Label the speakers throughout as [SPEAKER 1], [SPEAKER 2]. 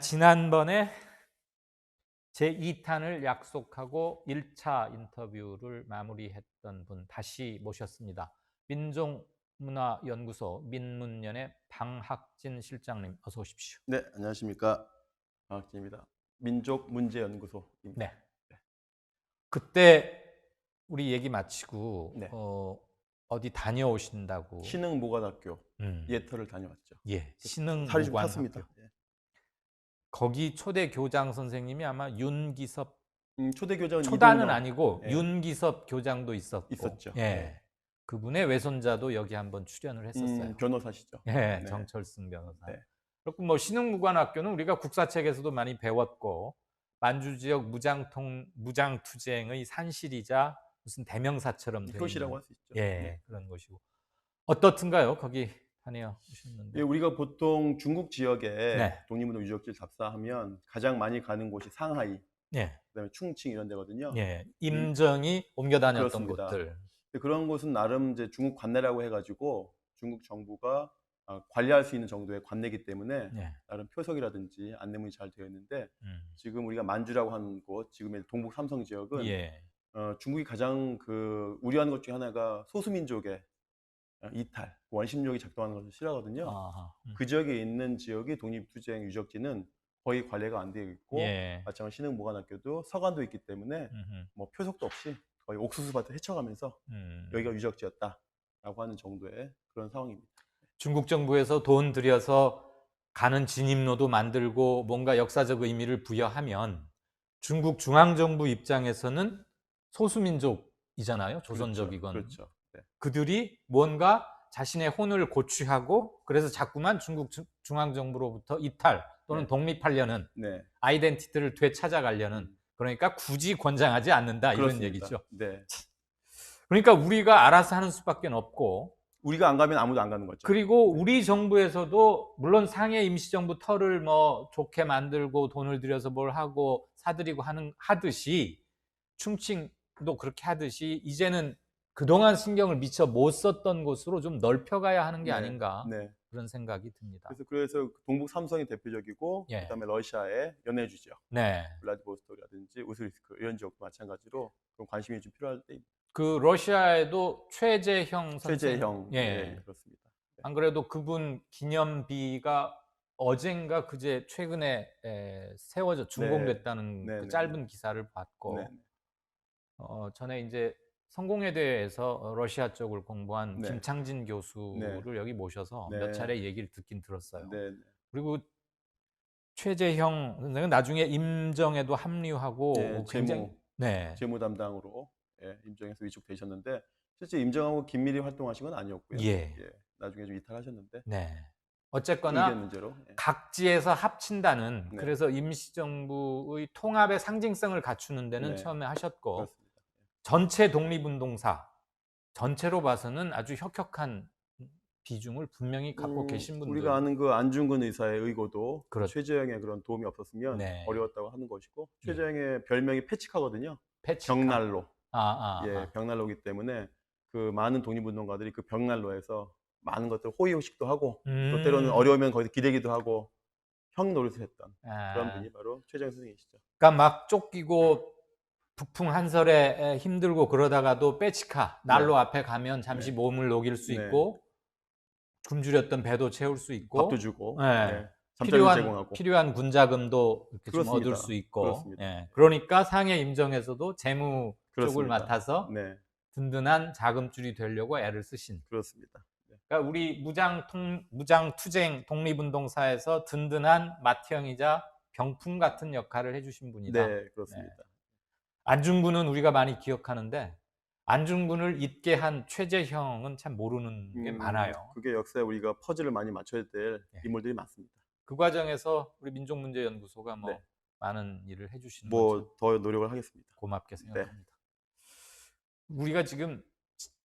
[SPEAKER 1] 지난번에 제2탄을 약속하고 1차 인터뷰를 마무리했던 분 다시 모셨습니다. 민족문화연구소 민문연의 방학진 실장님, 어서 오십시오.
[SPEAKER 2] 네, 안녕하십니까. 방학진입니다. 민족문제연구소입니다.
[SPEAKER 1] 네. 그때 우리 얘기 마치고
[SPEAKER 2] 네.
[SPEAKER 1] 어디 다녀오신다고.
[SPEAKER 2] 신흥모관학교
[SPEAKER 1] 음,
[SPEAKER 2] 예터를 다녀왔죠.
[SPEAKER 1] 예,
[SPEAKER 2] 살이 좀 탔습니다.
[SPEAKER 1] 신흥무관학교.
[SPEAKER 2] 예.
[SPEAKER 1] 거기 초대 교장 선생님이 아마 윤기섭,
[SPEAKER 2] 초대 교장은
[SPEAKER 1] 초단은
[SPEAKER 2] 이동영.
[SPEAKER 1] 아니고
[SPEAKER 2] 예,
[SPEAKER 1] 윤기섭 교장도 있었고,
[SPEAKER 2] 있었죠.
[SPEAKER 1] 예, 그분의 외손자도 여기 한번 출연을 했었어요.
[SPEAKER 2] 변호사시죠.
[SPEAKER 1] 예,
[SPEAKER 2] 네.
[SPEAKER 1] 정철승 변호사.
[SPEAKER 2] 네.
[SPEAKER 1] 그렇고 뭐 신흥무관학교는 우리가 국사책에서도 많이 배웠고, 만주 지역 무장투쟁의 산실이자 무슨 대명사처럼 되어
[SPEAKER 2] 효시라고
[SPEAKER 1] 있는,
[SPEAKER 2] 할 수 있죠.
[SPEAKER 1] 예,
[SPEAKER 2] 네.
[SPEAKER 1] 그런 것이고. 어떻든가요? 거기
[SPEAKER 2] 예,
[SPEAKER 1] 다녀오셨는데.
[SPEAKER 2] 우리가 보통 중국 지역에
[SPEAKER 1] 네,
[SPEAKER 2] 독립운동 유적지를 답사하면 가장 많이 가는 곳이 상하이,
[SPEAKER 1] 예,
[SPEAKER 2] 그다음에 충칭 이런 데거든요.
[SPEAKER 1] 예, 임정이 옮겨 다녔던
[SPEAKER 2] 그렇습니다.
[SPEAKER 1] 곳들.
[SPEAKER 2] 근데 그런 곳은 나름 이제 중국 관내라고 해가지고 중국 정부가 관리할 수 있는 정도의 관내이기 때문에
[SPEAKER 1] 예,
[SPEAKER 2] 나름 표석이라든지 안내문이 잘 되어 있는데,
[SPEAKER 1] 음,
[SPEAKER 2] 지금 우리가 만주라고 하는 곳, 지금의 동북 삼성 지역은
[SPEAKER 1] 예,
[SPEAKER 2] 중국이 가장 우려하는 것 중에 하나가 소수민족의 이탈, 원심력이 작동하는 것을 싫어하거든요.
[SPEAKER 1] 아하,
[SPEAKER 2] 그 지역에 있는 지역이 독립투쟁 유적지는 거의 관리가 안 되어 있고,
[SPEAKER 1] 예,
[SPEAKER 2] 마찬가지로 신흥무관학교도 서관도 있기 때문에
[SPEAKER 1] 음흠,
[SPEAKER 2] 뭐 표석도 없이 거의 옥수수밭을 헤쳐가면서 여기가 유적지였다라고 하는 정도의 그런 상황입니다.
[SPEAKER 1] 중국 정부에서 돈 들여서 가는 진입로도 만들고 뭔가 역사적 의미를 부여하면 중국 중앙정부 입장에서는 소수민족이잖아요. 조선족이건.
[SPEAKER 2] 그렇죠. 네.
[SPEAKER 1] 그들이 뭔가 자신의 혼을 고취하고 그래서 자꾸만 중국 중앙정부로부터 이탈 또는
[SPEAKER 2] 네.
[SPEAKER 1] 독립하려는,
[SPEAKER 2] 네.
[SPEAKER 1] 아이덴티티를 되찾아가려는, 그러니까 굳이 권장하지 않는다, 이런
[SPEAKER 2] 그렇습니다.
[SPEAKER 1] 얘기죠.
[SPEAKER 2] 네.
[SPEAKER 1] 그러니까 우리가 알아서 하는 수밖에 없고,
[SPEAKER 2] 우리가 안 가면 아무도 안 가는 거죠.
[SPEAKER 1] 그리고 우리 정부에서도 물론 상해 임시정부 터를 뭐 좋게 만들고 돈을 들여서 뭘 하고 사들이고 하듯이 충칭도 그렇게 하듯이 이제는 그동안 신경을 미처 못 썼던 곳으로 좀 넓혀가야 하는 게
[SPEAKER 2] 네.
[SPEAKER 1] 아닌가,
[SPEAKER 2] 네.
[SPEAKER 1] 그런 생각이 듭니다.
[SPEAKER 2] 그래서 동북 삼성이 대표적이고,
[SPEAKER 1] 예.
[SPEAKER 2] 그다음에 러시아의 연해 주죠.
[SPEAKER 1] 네.
[SPEAKER 2] 블라디보스토크라든지 우스리스크 이런 지역도 마찬가지로 그런 관심이 좀 필요할 때입니다.
[SPEAKER 1] 그 러시아에도 최재형 선생,
[SPEAKER 2] 최재형.
[SPEAKER 1] 예.
[SPEAKER 2] 네, 그렇습니다. 네.
[SPEAKER 1] 안 그래도 그분 기념비가 어젠가 그제 최근에 세워져 준공됐다는
[SPEAKER 2] 네,
[SPEAKER 1] 그
[SPEAKER 2] 네,
[SPEAKER 1] 짧은
[SPEAKER 2] 네.
[SPEAKER 1] 기사를 봤고,
[SPEAKER 2] 네,
[SPEAKER 1] 전에 이제 성공회 대회에서 러시아 쪽을 공부한
[SPEAKER 2] 네.
[SPEAKER 1] 김창진 교수를
[SPEAKER 2] 네.
[SPEAKER 1] 여기 모셔서
[SPEAKER 2] 네.
[SPEAKER 1] 몇 차례 얘기를 듣긴 들었어요.
[SPEAKER 2] 네.
[SPEAKER 1] 그리고 최재형 선생은 나중에 임정에도 합류하고
[SPEAKER 2] 예,
[SPEAKER 1] 굉장히, 네,
[SPEAKER 2] 재무 담당으로 임정에서 위촉되셨는데, 실제 임정하고 긴밀히 활동하신 건 아니었고요.
[SPEAKER 1] 예,
[SPEAKER 2] 예, 나중에 좀 이탈하셨는데
[SPEAKER 1] 네.
[SPEAKER 2] 의견
[SPEAKER 1] 어쨌거나
[SPEAKER 2] 문제로. 예.
[SPEAKER 1] 각지에서 합친다는,
[SPEAKER 2] 네.
[SPEAKER 1] 그래서 임시정부의 통합의 상징성을 갖추는 데는
[SPEAKER 2] 네.
[SPEAKER 1] 처음에 하셨고,
[SPEAKER 2] 그렇습니다.
[SPEAKER 1] 전체 독립운동사 전체로 봐서는 아주 혁혁한 비중을 분명히 갖고 계신 분들.
[SPEAKER 2] 우리가 아는 그 안중근 의사의 의고도
[SPEAKER 1] 그렇죠.
[SPEAKER 2] 최재형의 그런 도움이 없었으면
[SPEAKER 1] 네.
[SPEAKER 2] 어려웠다고 하는 것이고,
[SPEAKER 1] 예.
[SPEAKER 2] 최재형의 별명이 패치카거든요.
[SPEAKER 1] 패치카.
[SPEAKER 2] 벽난로.
[SPEAKER 1] 아.
[SPEAKER 2] 벽난로이기 때문에 그 많은 독립운동가들이 그 벽난로에서 많은 것들 호의호식도 하고, 또 때로는 어려우면 거기서 기대기도 하고 형 노릇을 했던 그런 분이 바로 최재형 선생이시죠.
[SPEAKER 1] 그러니까 막 쫓기고 북풍 한설에 힘들고 그러다가도 빼치카 난로
[SPEAKER 2] 네.
[SPEAKER 1] 앞에 가면 잠시
[SPEAKER 2] 네.
[SPEAKER 1] 몸을 녹일 수
[SPEAKER 2] 네.
[SPEAKER 1] 있고 굶주렸던 배도 채울 수 있고,
[SPEAKER 2] 밥도 주고,
[SPEAKER 1] 예,
[SPEAKER 2] 잠자리도 제공하고.
[SPEAKER 1] 필요한 군자금도 이렇게 좀
[SPEAKER 2] 그렇습니다.
[SPEAKER 1] 얻을 수 있고,
[SPEAKER 2] 그렇습니다.
[SPEAKER 1] 예, 그러니까 상해 임정에서도 재무 쪽을
[SPEAKER 2] 그렇습니다.
[SPEAKER 1] 맡아서
[SPEAKER 2] 네,
[SPEAKER 1] 든든한 자금줄이 되려고 애를 쓰신.
[SPEAKER 2] 그렇습니다. 네.
[SPEAKER 1] 그러니까 우리 무장투쟁 독립운동사에서 든든한 맏형이자 병풍 같은 역할을 해주신 분이다.
[SPEAKER 2] 네, 그렇습니다.
[SPEAKER 1] 네. 안중근은 우리가 많이 기억하는데 안중근을 잊게 한 최재형은 참 모르는 게 많아요.
[SPEAKER 2] 그게 역사에 우리가 퍼즐을 많이 맞춰야 될
[SPEAKER 1] 네.
[SPEAKER 2] 인물들이 많습니다.
[SPEAKER 1] 그 과정에서 우리 민족문제연구소가 뭐
[SPEAKER 2] 네.
[SPEAKER 1] 많은 일을 해주시는
[SPEAKER 2] 뭐 더 노력을 하겠습니다.
[SPEAKER 1] 고맙게 생각합니다. 우리가 지금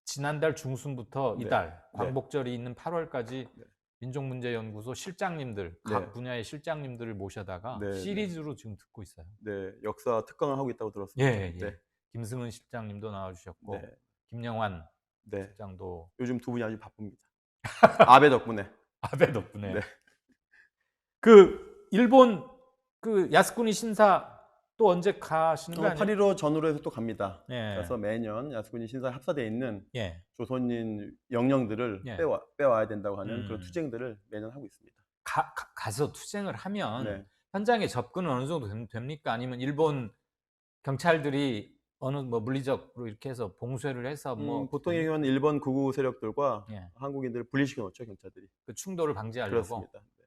[SPEAKER 1] 지난달 중순부터
[SPEAKER 2] 네.
[SPEAKER 1] 이달
[SPEAKER 2] 네.
[SPEAKER 1] 광복절이 있는 8월까지
[SPEAKER 2] 네.
[SPEAKER 1] 민족문제연구소 실장님들, 각
[SPEAKER 2] 네.
[SPEAKER 1] 분야의 실장님들을 모셔다가
[SPEAKER 2] 네,
[SPEAKER 1] 시리즈로 지금 듣고 있어요.
[SPEAKER 2] 네, 역사 특강을 하고 있다고 들었습니다.
[SPEAKER 1] 예.
[SPEAKER 2] 네.
[SPEAKER 1] 김승은 실장님도 나와주셨고,
[SPEAKER 2] 네.
[SPEAKER 1] 김영환
[SPEAKER 2] 네.
[SPEAKER 1] 실장도.
[SPEAKER 2] 요즘 두 분이 아주 바쁩니다. 아베 덕분에.
[SPEAKER 1] 아베 덕분에.
[SPEAKER 2] 네.
[SPEAKER 1] 그 일본 그 야스쿠니 신사 또 언제 가시는 거 아니에요?
[SPEAKER 2] 8.15 전후로 해서 또 갑니다.
[SPEAKER 1] 예.
[SPEAKER 2] 그래서 매년 야스쿠니 신사 합사되어 있는
[SPEAKER 1] 예.
[SPEAKER 2] 조선인 영령들을
[SPEAKER 1] 예.
[SPEAKER 2] 빼와야 된다고 하는 그런
[SPEAKER 1] 음.
[SPEAKER 2] 투쟁들을 매년 하고 있습니다.
[SPEAKER 1] 가서 투쟁을 하면
[SPEAKER 2] 네.
[SPEAKER 1] 현장에 접근은 어느 정도 됩니까? 아니면 일본 경찰들이 어느 뭐 물리적으로 이렇게 해서 봉쇄를 해서 뭐
[SPEAKER 2] 보통의 경우는 일본 극우 세력들과
[SPEAKER 1] 예.
[SPEAKER 2] 한국인들을 분리시켜 놓죠, 경찰들이.
[SPEAKER 1] 그 충돌을 방지하려고.
[SPEAKER 2] 그렇습니다. 네.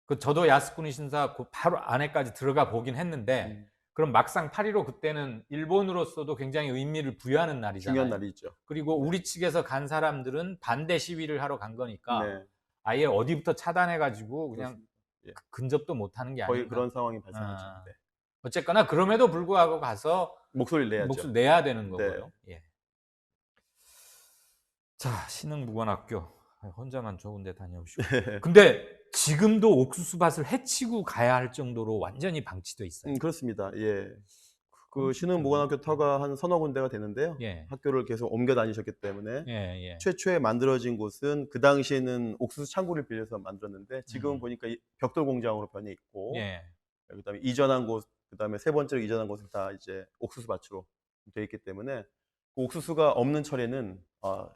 [SPEAKER 1] 그 저도 야스쿠니 신사 그 바로 안에까지 들어가 보긴 했는데 그럼 막상 8.15 그때는 일본으로서도 굉장히 의미를 부여하는 날이잖아요.
[SPEAKER 2] 중요한 날이죠.
[SPEAKER 1] 그리고
[SPEAKER 2] 네.
[SPEAKER 1] 우리 측에서 간 사람들은 반대 시위를 하러 간 거니까
[SPEAKER 2] 네.
[SPEAKER 1] 아예 어디부터 차단해가지고 그냥
[SPEAKER 2] 그렇습니다. 예.
[SPEAKER 1] 근접도 못하는 게
[SPEAKER 2] 거의
[SPEAKER 1] 아닌가.
[SPEAKER 2] 그런 상황이 발생하죠.
[SPEAKER 1] 아.
[SPEAKER 2] 네.
[SPEAKER 1] 어쨌거나 그럼에도 불구하고 가서
[SPEAKER 2] 목소리를 내야죠.
[SPEAKER 1] 목소리 내야 되는
[SPEAKER 2] 네.
[SPEAKER 1] 거고요. 예. 자, 신흥무관학교 혼자만 좋은 데 다녀오시고. 근데 지금도 옥수수밭을 해치고 가야 할 정도로 완전히 방치돼 있어요.
[SPEAKER 2] 그렇습니다. 예. 그
[SPEAKER 1] 그건
[SPEAKER 2] 신흥무관학교 터가 한 서너 군데가 되는데요.
[SPEAKER 1] 예.
[SPEAKER 2] 학교를 계속 옮겨 다니셨기 때문에
[SPEAKER 1] 예, 예.
[SPEAKER 2] 최초에 만들어진 곳은 그 당시에는 옥수수 창고를 빌려서 만들었는데 지금 보니까 벽돌 공장으로 변해 있고
[SPEAKER 1] 예.
[SPEAKER 2] 그다음에 이전한 곳, 그다음에 세 번째로 이전한 곳은 다 이제 옥수수 밭으로 돼 있기 때문에 그 옥수수가 없는 철에는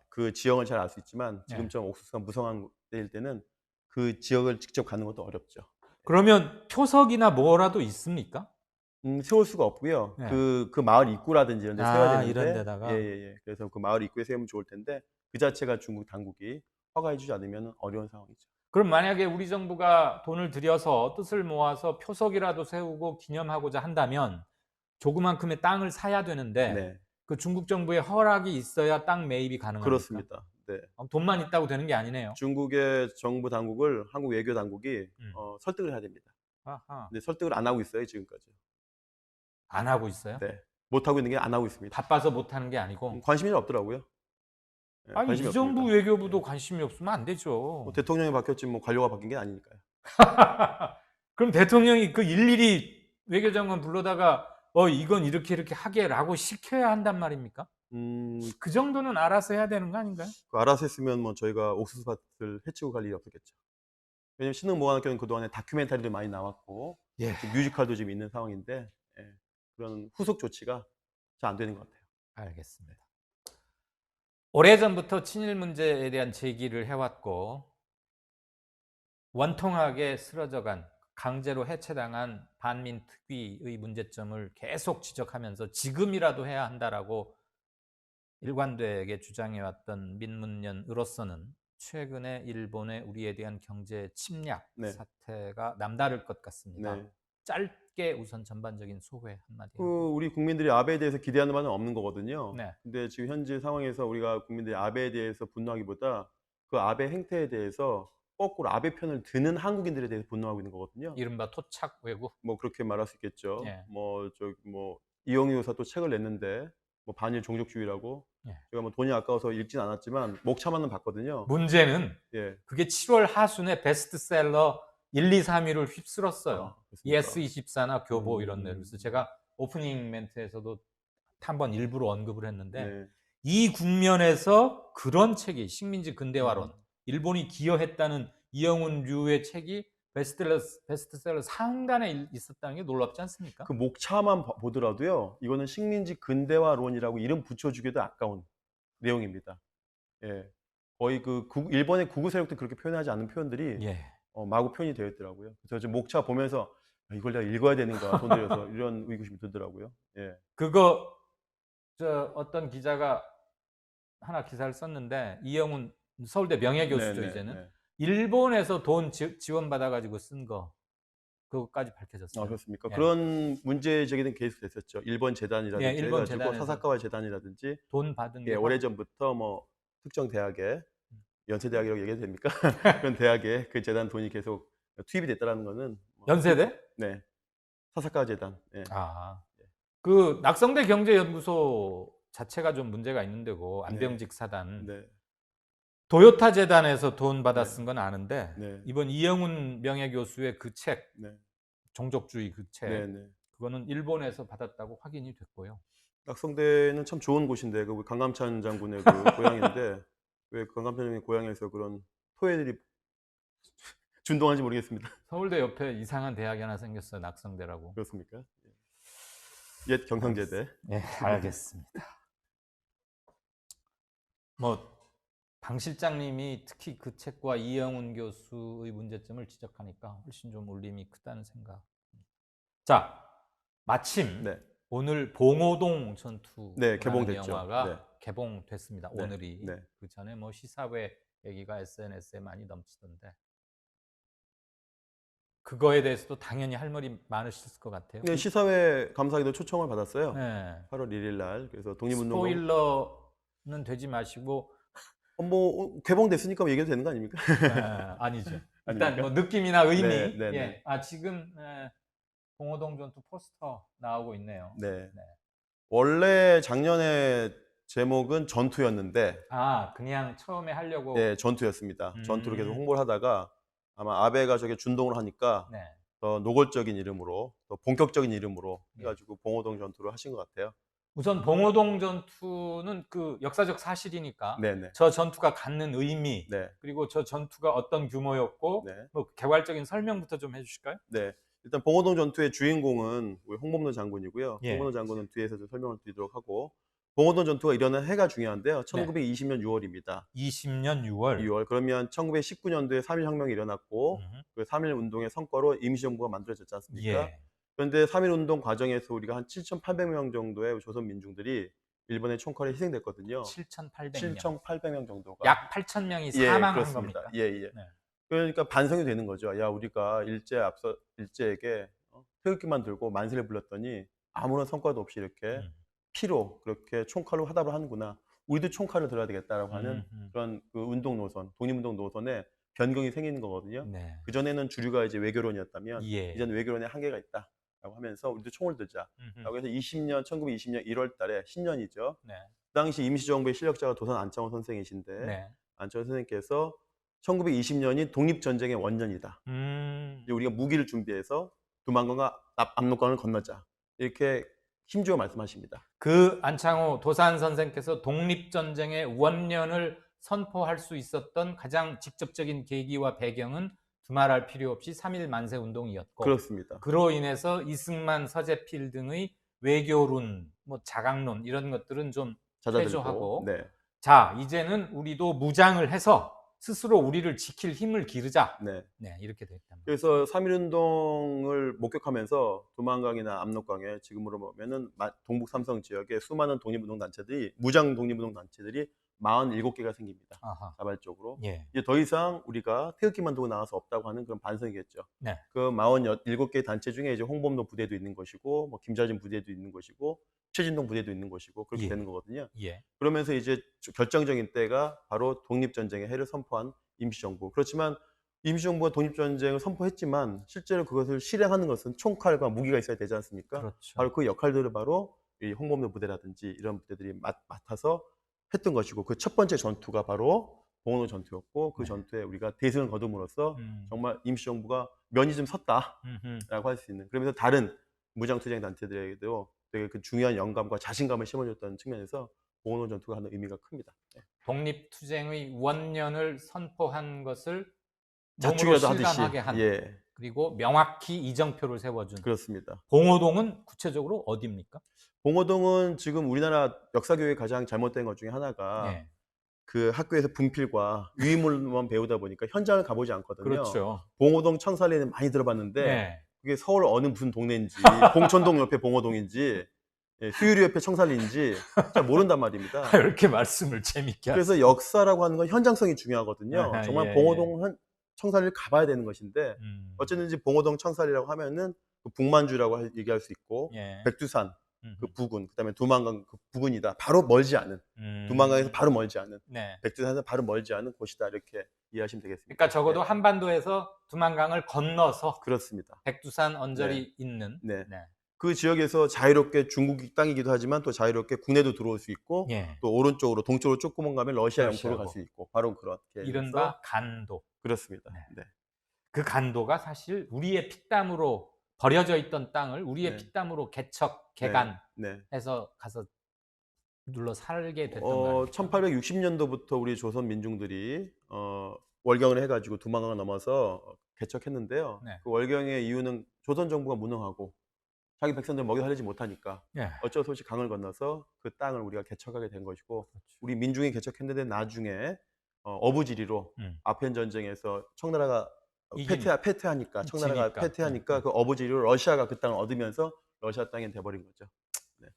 [SPEAKER 2] 그 지형을 잘 알 수 있지만 지금처럼 옥수수가 무성한 때일 때는 그 지역을 직접 가는 것도 어렵죠.
[SPEAKER 1] 그러면 표석이나 뭐라도 있습니까?
[SPEAKER 2] 세울 수가 없고요.
[SPEAKER 1] 예.
[SPEAKER 2] 그 마을 입구라든지 이런 데 세워야 되는데
[SPEAKER 1] 이런 데다가?
[SPEAKER 2] 예. 그래서 그 마을 입구에 세우면 좋을 텐데 그 자체가 중국 당국이 허가해 주지 않으면 어려운 상황이죠.
[SPEAKER 1] 그럼 만약에 우리 정부가 돈을 들여서 뜻을 모아서 표석이라도 세우고 기념하고자 한다면 조그만큼의 땅을 사야 되는데
[SPEAKER 2] 네.
[SPEAKER 1] 그 중국 정부의 허락이 있어야 땅 매입이 가능합니까?
[SPEAKER 2] 그렇습니다. 네.
[SPEAKER 1] 돈만 있다고 되는 게 아니네요.
[SPEAKER 2] 중국의 정부 당국을 한국 외교 당국이 설득을 해야 됩니다.
[SPEAKER 1] 아하.
[SPEAKER 2] 근데 설득을 안 하고 있어요, 지금까지.
[SPEAKER 1] 안 하고 있어요?
[SPEAKER 2] 네. 못 하고 있는 게 안 하고 있습니다.
[SPEAKER 1] 바빠서 못 하는 게 아니고.
[SPEAKER 2] 관심이 없더라고요. 네,
[SPEAKER 1] 아니,
[SPEAKER 2] 관심이
[SPEAKER 1] 이 정부
[SPEAKER 2] 없습니다.
[SPEAKER 1] 외교부도 관심이 없으면 안 되죠.
[SPEAKER 2] 뭐 대통령이 바뀌었지 뭐 관료가 바뀐 게 아니니까요.
[SPEAKER 1] 그럼 대통령이 그 일일이 외교장관 불러다가 이건 이렇게 하게라고 시켜야 한단 말입니까? 그 정도는 알아서 해야 되는 거 아닌가요?
[SPEAKER 2] 알아서 했으면 뭐 저희가 옥수수밭을 해치고 갈 일이 없었겠죠. 왜냐면 신흥무관학교는 그동안에 다큐멘터리도 많이 나왔고
[SPEAKER 1] 예.
[SPEAKER 2] 뮤지컬도 지금 있는 상황인데 그런 후속 조치가 잘 안 되는 것 같아요.
[SPEAKER 1] 알겠습니다. 오래전부터 친일 문제에 대한 제기를 해왔고 원통하게 쓰러져간 강제로 해체당한 반민 특위의 문제점을 계속 지적하면서 지금이라도 해야 한다라고 일관되게 주장해왔던 민문연으로서는 최근에 일본의 우리에 대한 경제 침략 사태가 남다를 것 같습니다.
[SPEAKER 2] 네.
[SPEAKER 1] 짧게 우선 전반적인 소회 한마디.
[SPEAKER 2] 우리 국민들이 아베에 대해서 기대하는 바는 없는 거거든요.
[SPEAKER 1] 네.
[SPEAKER 2] 근데 지금 현재 상황에서 우리가 국민들이 아베에 대해서 분노하기보다 그 아베 행태에 대해서 거꾸로 아베 편을 드는 한국인들에 대해서 분노하고 있는 거거든요.
[SPEAKER 1] 이른바 토착 왜곡.
[SPEAKER 2] 뭐 그렇게 말할 수 있겠죠.
[SPEAKER 1] 예.
[SPEAKER 2] 이영희 의사 또 책을 냈는데 뭐 반일 종족주의라고.
[SPEAKER 1] 예.
[SPEAKER 2] 제가 뭐 돈이 아까워서 읽진 않았지만 목차만은 봤거든요.
[SPEAKER 1] 문제는
[SPEAKER 2] 예.
[SPEAKER 1] 그게 7월 하순에 베스트셀러 1, 2, 3위를 휩쓸었어요. 예스24나 교보 이런 데로. 그래서 제가 오프닝 멘트에서도 한번 일부러 언급을 했는데 이 국면에서 그런 책이 식민지 근대화론, 일본이 기여했다는 이영훈 류의 책이 베스트셀러 상단에 있었다는 게 놀랍지 않습니까?
[SPEAKER 2] 그 목차만 보더라도요. 이거는 식민지 근대화론이라고 이름 붙여주기도 아까운 내용입니다. 예. 거의 일본의 극우 세력도 그렇게 표현하지 않는 표현들이 마구 표현이 되어 있더라고요. 그래서 지금 목차 보면서 이걸 내가 읽어야 되는가 돈 들여서 이런 의구심이 들더라고요. 예.
[SPEAKER 1] 그거 어떤 기자가 하나 기사를 썼는데 이영훈 서울대 명예교수죠. 이제는 일본에서 돈 지원받아가지고 쓴 거 그거까지 밝혀졌어요.
[SPEAKER 2] 그렇습니까? 그런 문제 제기는 계속 됐었죠. 일본 재단이라든지
[SPEAKER 1] 일본 재단에서
[SPEAKER 2] 사사카와 재단이라든지
[SPEAKER 1] 돈 받은 게
[SPEAKER 2] 오래전부터 뭐 특정 대학에 연세대학이라고 얘기해도 됩니까? 그런 대학에 그 재단 돈이 계속 투입이 됐다라는 거는
[SPEAKER 1] 연세대?
[SPEAKER 2] 네. 사사카 재단. 예.
[SPEAKER 1] 그 낙성대 경제연구소 자체가 좀 문제가 있는 데고 안병직 사단. 도요타 재단에서 돈 받아 쓴 건 아는데 이번 이영훈 명예교수의 그 책, 종족주의 그 책, 그거는 일본에서 받았다고 확인이 됐고요.
[SPEAKER 2] 낙성대는 참 좋은 곳인데 그 강감찬 장군의 그 고향인데 왜 강감찬 장군의 고향에서 그런 토해들이 준동한지 모르겠습니다.
[SPEAKER 1] 서울대 옆에 이상한 대학이 하나 생겼어요. 낙성대라고.
[SPEAKER 2] 그렇습니까? 옛 경성제대.
[SPEAKER 1] 네, 알겠습니다. 뭐 방 실장님이 특히 그 책과 이영훈 교수의 문제점을 지적하니까 훨씬 좀 울림이 크다는 생각. 자, 마침
[SPEAKER 2] 네.
[SPEAKER 1] 오늘 봉오동 전투
[SPEAKER 2] 네, 개봉됐죠.
[SPEAKER 1] 영화가
[SPEAKER 2] 네.
[SPEAKER 1] 개봉됐습니다.
[SPEAKER 2] 네.
[SPEAKER 1] 오늘이.
[SPEAKER 2] 네.
[SPEAKER 1] 그 전에 뭐 시사회 얘기가 SNS에 많이 넘치던데. 그거에 대해서도 당연히 할 말이 많으실 것 같아요.
[SPEAKER 2] 네, 시사회 감사기도 초청을 받았어요.
[SPEAKER 1] 네.
[SPEAKER 2] 8월 1일 날. 그래서 독립운동
[SPEAKER 1] 스포일러는 되지 마시고
[SPEAKER 2] 뭐 개봉됐으니까 뭐 얘기해도 되는 거 아닙니까?
[SPEAKER 1] 아니죠.
[SPEAKER 2] 아닙니까?
[SPEAKER 1] 일단 뭐 느낌이나 의미.
[SPEAKER 2] 네, 네,
[SPEAKER 1] 예.
[SPEAKER 2] 네.
[SPEAKER 1] 아 지금 봉오동 전투 포스터 나오고 있네요.
[SPEAKER 2] 네.
[SPEAKER 1] 네.
[SPEAKER 2] 원래 작년에 제목은 전투였는데,
[SPEAKER 1] 아 그냥 처음에 하려고.
[SPEAKER 2] 네, 전투였습니다. 전투로 계속 홍보를 하다가 아마 아베가 저게 준동을 하니까
[SPEAKER 1] 네.
[SPEAKER 2] 더 노골적인 이름으로, 더 본격적인 이름으로
[SPEAKER 1] 예.
[SPEAKER 2] 해가지고 봉오동 전투를 하신 것 같아요.
[SPEAKER 1] 우선 봉오동 전투는 그 역사적 사실이니까
[SPEAKER 2] 네네.
[SPEAKER 1] 저 전투가 갖는 의미
[SPEAKER 2] 네.
[SPEAKER 1] 그리고 저 전투가 어떤 규모였고
[SPEAKER 2] 네.
[SPEAKER 1] 뭐 개괄적인 설명부터 좀 해주실까요?
[SPEAKER 2] 네. 일단 봉오동 전투의 주인공은 우리 홍범도 장군이고요.
[SPEAKER 1] 예.
[SPEAKER 2] 홍범도 장군은 뒤에서 좀 설명을 드리도록 하고, 봉오동 전투가 일어난 해가 중요한데요. 1920년 6월입니다.
[SPEAKER 1] 20년 6월.
[SPEAKER 2] 그러면 1919년도에 3.1혁명이 일어났고 그 3.1 운동의 성과로 임시정부가 만들어졌지 않습니까?
[SPEAKER 1] 예.
[SPEAKER 2] 그런데 3.1 운동 과정에서 우리가 한 7,800명 정도의 조선 민중들이 일본의 총칼에 희생됐거든요.
[SPEAKER 1] 7,800명.
[SPEAKER 2] 7,800명 정도가.
[SPEAKER 1] 약 8,000명이
[SPEAKER 2] 예,
[SPEAKER 1] 사망한
[SPEAKER 2] 그렇습니다.
[SPEAKER 1] 겁니까?
[SPEAKER 2] 예, 예.
[SPEAKER 1] 네.
[SPEAKER 2] 그러니까 반성이 되는 거죠. 야, 우리가 일제에게 태극기만 들고 만세를 불렀더니 아무런 성과도 없이 이렇게 피로 그렇게 총칼로 화답을 하는구나. 우리도 총칼을 들어야 되겠다라고 하는 그런 그 운동 노선, 독립운동 노선에 변경이 생기는 거거든요.
[SPEAKER 1] 네.
[SPEAKER 2] 그전에는 주류가 이제 외교론이었다면
[SPEAKER 1] 예.
[SPEAKER 2] 이제는 외교론에 한계가 있다라고 하면서 우리도 총을 들자라고 해서 1920년 1월 달에 신년이죠.
[SPEAKER 1] 네.
[SPEAKER 2] 그 당시 임시정부의 실력자가 도산 안창호 선생이신데
[SPEAKER 1] 네.
[SPEAKER 2] 안창호 선생님께서 1920년이 독립전쟁의 원년이다. 이제 우리가 무기를 준비해서 두만강과 압록강을 건너자. 이렇게 힘주어 말씀하십니다.
[SPEAKER 1] 그 안창호 도산 선생께서 독립전쟁의 원년을 선포할 수 있었던 가장 직접적인 계기와 배경은 두말할 필요 없이 3.1 만세 운동이었고,
[SPEAKER 2] 그렇습니다.
[SPEAKER 1] 그로 인해서 이승만, 서재필 등의 외교론, 뭐 자강론 이런 것들은 좀 퇴조하고,
[SPEAKER 2] 네.
[SPEAKER 1] 자 이제는 우리도 무장을 해서 스스로 우리를 지킬 힘을 기르자.
[SPEAKER 2] 네.
[SPEAKER 1] 네, 이렇게 됐단 말이에요.
[SPEAKER 2] 그래서 3.1 운동을 목격하면서 두만강이나 압록강에 지금으로 보면은 동북 삼성 지역에 수많은 독립운동 단체들이, 무장 독립운동 단체들이 47개가 생깁니다.
[SPEAKER 1] 아하.
[SPEAKER 2] 자발적으로.
[SPEAKER 1] 예.
[SPEAKER 2] 이제 더 이상 우리가 태극기만 들고 나가서 없다고 하는 그런 반성이겠죠.
[SPEAKER 1] 네.
[SPEAKER 2] 그 47개 단체 중에 이제 홍범도 부대도 있는 것이고, 뭐 김자진 부대도 있는 것이고, 최진동 부대도 있는 것이고, 그렇게
[SPEAKER 1] 예.
[SPEAKER 2] 되는 거거든요.
[SPEAKER 1] 예.
[SPEAKER 2] 그러면서 이제 결정적인 때가 바로 독립전쟁의 해를 선포한 임시정부. 그렇지만 임시정부가 독립전쟁을 선포했지만 실제로 그것을 실행하는 것은 총칼과 무기가 있어야 되지 않습니까?
[SPEAKER 1] 그렇죠.
[SPEAKER 2] 바로 그 역할들을 바로 이 홍범도 부대라든지 이런 부대들이 맡아서 했던 것이고, 그 첫 번째 전투가 바로 봉오동 전투였고, 그
[SPEAKER 1] 네.
[SPEAKER 2] 전투에 우리가 대승을 거둠으로써 정말 임시정부가 면이 좀 섰다라고 할 수 있는, 그러면서 다른 무장투쟁 단체들에게도 되게 그 중요한 영감과 자신감을 심어줬다는 측면에서 봉오동 전투가 하는 의미가 큽니다. 네.
[SPEAKER 1] 독립투쟁의 원년을 선포한 것을
[SPEAKER 2] 자축이라도
[SPEAKER 1] 몸으로 실감하게
[SPEAKER 2] 하듯이.
[SPEAKER 1] 한,
[SPEAKER 2] 예,
[SPEAKER 1] 그리고 명확히 이정표를 세워준.
[SPEAKER 2] 그렇습니다.
[SPEAKER 1] 봉오동은 구체적으로 어디입니까?
[SPEAKER 2] 봉오동은 지금 우리나라 역사교육에 가장 잘못된 것 중에 하나가
[SPEAKER 1] 예.
[SPEAKER 2] 그 학교에서 분필과 유인물만 배우다 보니까 현장을 가보지 않거든요.
[SPEAKER 1] 그렇죠.
[SPEAKER 2] 봉오동 청산리는 많이 들어봤는데
[SPEAKER 1] 네.
[SPEAKER 2] 그게 서울 어느 무슨 동네인지, 봉천동 옆에 봉오동인지, 수유리 옆에 청산리인지 잘 모른단 말입니다.
[SPEAKER 1] 이렇게 말씀을 재밌게 하세요.
[SPEAKER 2] 그래서 역사라고 하는 건 현장성이 중요하거든요.
[SPEAKER 1] 아하,
[SPEAKER 2] 정말
[SPEAKER 1] 예,
[SPEAKER 2] 봉오동 청산리를 가봐야 되는 것인데 어쨌든지 봉오동 청산리라고 하면은 그 북만주라고 얘기할 수 있고,
[SPEAKER 1] 예.
[SPEAKER 2] 백두산 그 부근, 그다음에 두만강 그 부근이다. 바로 멀지 않은, 두만강에서 바로 멀지 않은,
[SPEAKER 1] 네.
[SPEAKER 2] 백두산에서 바로 멀지 않은 곳이다. 이렇게 이해하시면 되겠습니다.
[SPEAKER 1] 그러니까 적어도
[SPEAKER 2] 네.
[SPEAKER 1] 한반도에서 두만강을 건너서
[SPEAKER 2] 그렇습니다.
[SPEAKER 1] 백두산 언저리 있는.
[SPEAKER 2] 네.
[SPEAKER 1] 네.
[SPEAKER 2] 그 지역에서 자유롭게 중국 땅이기도 하지만 또 자유롭게 국내도 들어올 수 있고,
[SPEAKER 1] 예.
[SPEAKER 2] 또 오른쪽으로 동쪽으로 조금만 가면 러시아 영토로 갈
[SPEAKER 1] 러시아고.
[SPEAKER 2] 수 있고, 바로 그렇게
[SPEAKER 1] 이른바
[SPEAKER 2] 해서
[SPEAKER 1] 간도.
[SPEAKER 2] 그렇습니다.
[SPEAKER 1] 네.
[SPEAKER 2] 네.
[SPEAKER 1] 그 간도가 사실 우리의 피땀으로 버려져 있던 땅을 우리의
[SPEAKER 2] 네.
[SPEAKER 1] 피땀으로 개척, 개간해서
[SPEAKER 2] 네.
[SPEAKER 1] 가서 눌러 살게 됐던 거예요.
[SPEAKER 2] 1860년도부터 우리 조선 민중들이 월경을 해가지고 두만강을 넘어서 개척했는데요.
[SPEAKER 1] 네.
[SPEAKER 2] 그 월경의 이유는 조선 정부가 무능하고 자기 백성들 먹여 살리지 못하니까
[SPEAKER 1] 예.
[SPEAKER 2] 어쩔 수 없이 강을 건너서 그 땅을 우리가 개척하게 된 것이고, 우리 민중이 개척했는데 나중에 어부지리로 아편 전쟁에서 청나라가 패퇴하니까 청나라가
[SPEAKER 1] 지니까.
[SPEAKER 2] 패퇴하니까 그 어부지리로 러시아가 그 땅을 얻으면서 러시아 땅이 돼버린 거죠. 네.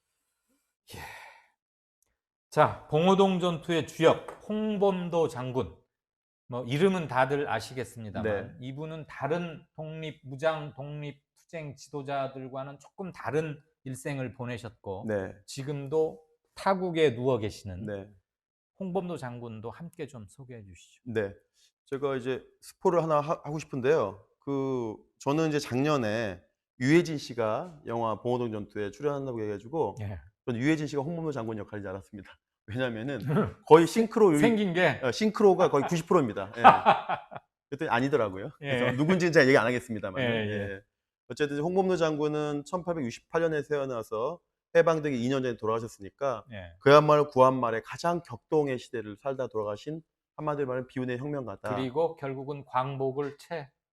[SPEAKER 1] 예. 자, 봉오동 전투의 주역 홍범도 장군. 뭐 이름은 다들 아시겠습니다만
[SPEAKER 2] 네.
[SPEAKER 1] 이분은 다른 무장 독립투쟁 지도자들과는 조금 다른 일생을 보내셨고
[SPEAKER 2] 네.
[SPEAKER 1] 지금도 타국에 누워 계시는
[SPEAKER 2] 네.
[SPEAKER 1] 홍범도 장군도 함께 좀 소개해 주시죠.
[SPEAKER 2] 네. 제가 이제 스포를 하나 하고 싶은데요. 저는 이제 작년에 유해진 씨가 영화 봉오동 전투에 출연한다고 해가지고
[SPEAKER 1] 예.
[SPEAKER 2] 저는 유해진 씨가 홍범도 장군 역할인 줄 알았습니다. 왜냐면은 거의
[SPEAKER 1] 생긴 게
[SPEAKER 2] 싱크로가 거의 90%입니다. 예. 그랬더니 아니더라고요. 그래서
[SPEAKER 1] 예.
[SPEAKER 2] 누군지는 제가 얘기 안 하겠습니다만.
[SPEAKER 1] 예,
[SPEAKER 2] 예. 어쨌든 홍범도 장군은 1868년에 태어나서 해방되기 2년 전에 돌아가셨으니까
[SPEAKER 1] 예.
[SPEAKER 2] 그야말로 구한말에 가장 격동의 시대를 살다 돌아가신, 한마디로 말하면 비운의 혁명가다.
[SPEAKER 1] 그리고 결국은 광복을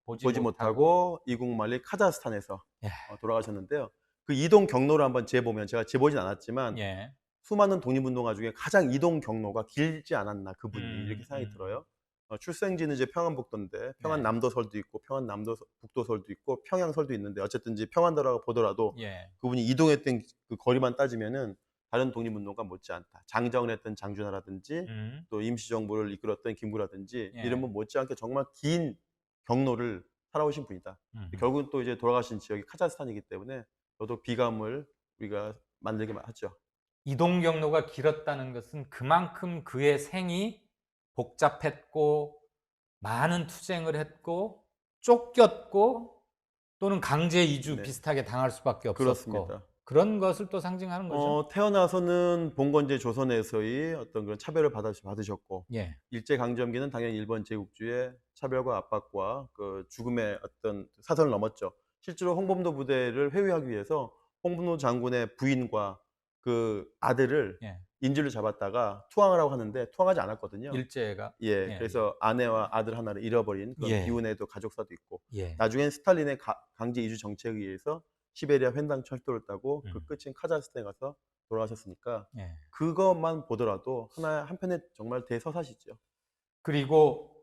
[SPEAKER 2] 보지 못하고 이국 말리 카자흐스탄에서
[SPEAKER 1] 예.
[SPEAKER 2] 돌아가셨는데요. 그 이동 경로를 한번 재보면, 제가 재보진 않았지만
[SPEAKER 1] 예.
[SPEAKER 2] 수많은 독립운동가 중에 가장 이동 경로가 길지 않았나 그분이, 이렇게 생각이 들어요. 출생지는 이제 평안북도인데 평안남도설도 있고 평안북도설도 있고 평양설도 있는데, 어쨌든 이제 평안도라고 보더라도
[SPEAKER 1] 예.
[SPEAKER 2] 그분이 이동했던 그 거리만 따지면은 다른 독립운동가 못지않다. 장정을 했던 장준하라든지 또 임시정부를 이끌었던 김구라든지
[SPEAKER 1] 예.
[SPEAKER 2] 이런 분 못지않게 정말 긴 경로를 살아오신 분이다. 결국은 또 이제 돌아가신 지역이 카자흐스탄이기 때문에 저도 비감을 우리가 만들게 하죠.
[SPEAKER 1] 이동 경로가 길었다는 것은 그만큼 그의 생이 복잡했고 많은 투쟁을 했고 쫓겼고 또는 강제 이주
[SPEAKER 2] 네.
[SPEAKER 1] 비슷하게 당할 수밖에 없었고
[SPEAKER 2] 그렇습니다.
[SPEAKER 1] 그런 것을 또 상징하는 거죠.
[SPEAKER 2] 태어나서는 봉건제 조선에서의 어떤 그런 차별을 받으셨고,
[SPEAKER 1] 예.
[SPEAKER 2] 일제강점기는 당연히 일본 제국주의 차별과 압박과 그 죽음의 어떤 사선을 넘었죠. 실제로 홍범도 부대를 회유하기 위해서 홍범도 장군의 부인과 그 아들을
[SPEAKER 1] 예.
[SPEAKER 2] 인질로 잡았다가 투항을 하고 하는데 투항하지 않았거든요.
[SPEAKER 1] 일제가
[SPEAKER 2] 예, 그래서 아내와 아들 하나를 잃어버린 그런
[SPEAKER 1] 예.
[SPEAKER 2] 비운의 또 가족사도 있고,
[SPEAKER 1] 예.
[SPEAKER 2] 나중엔 스탈린의 강제 이주 정책에 의해서 시베리아 횡단 철도를 타고 그 끝인 카자흐스탄에 가서 돌아가셨으니까
[SPEAKER 1] 예.
[SPEAKER 2] 그것만 보더라도 한편의 정말 대서사시죠.
[SPEAKER 1] 그리고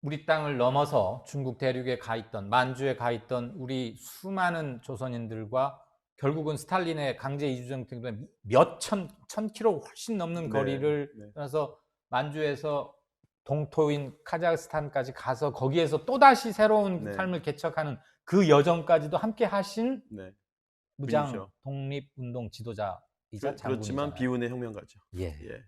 [SPEAKER 1] 우리 땅을 넘어서 중국 대륙에 가 있던 만주에 가 있던 우리 수많은 조선인들과 결국은 스탈린의 강제 이주 정책 때문에 천 킬로 훨씬 넘는 거리를 떠나서 만주에서 동토인 카자흐스탄까지 가서 거기에서 또다시 새로운 삶을 개척하는 그 여정까지도 함께 하신 무장
[SPEAKER 2] 분이죠.
[SPEAKER 1] 독립운동 지도자이자 장군이잖아요.
[SPEAKER 2] 그렇지만 비운의 혁명가죠.
[SPEAKER 1] 예.
[SPEAKER 2] 예.